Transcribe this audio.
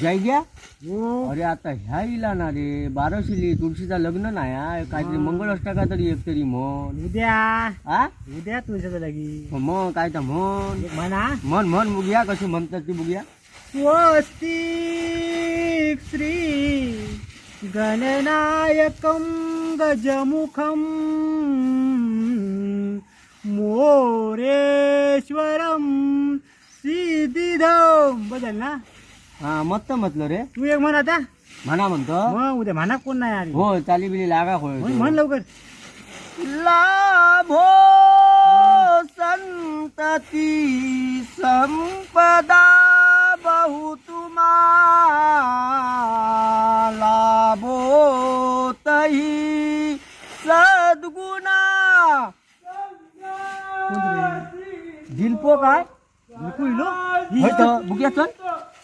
जाय घ्या. हो अरे आता ह्या इला ना रे बाराशिली तुळशीचा लग्न नाही हा. काहीतरी मंगळ अष्टका तरी एक तरी म्हण. उद्या हा उद्या तुझ्या लगी मग काय तर म्हण एक म्हणा म्हण म्हण बघूया कशी म्हणतात ती बघूया. स्वस्तिक श्री गणनायकं गजमुखं मोरेश्वरम सिद्धिदं. बदल ना हा मस्त म्हटलं रे. तू एक म्हण आता. म्हणा म्हणतो. मग उद्या म्हणा कोण नाही आली. हो चाली बिली लागा होय म्हण लवकर. लाभो संतती संपदा बहुतुमा लाभो तही सद्गुणा. दिलपो काय बिलकुल लो. होय तर बुग्या चल.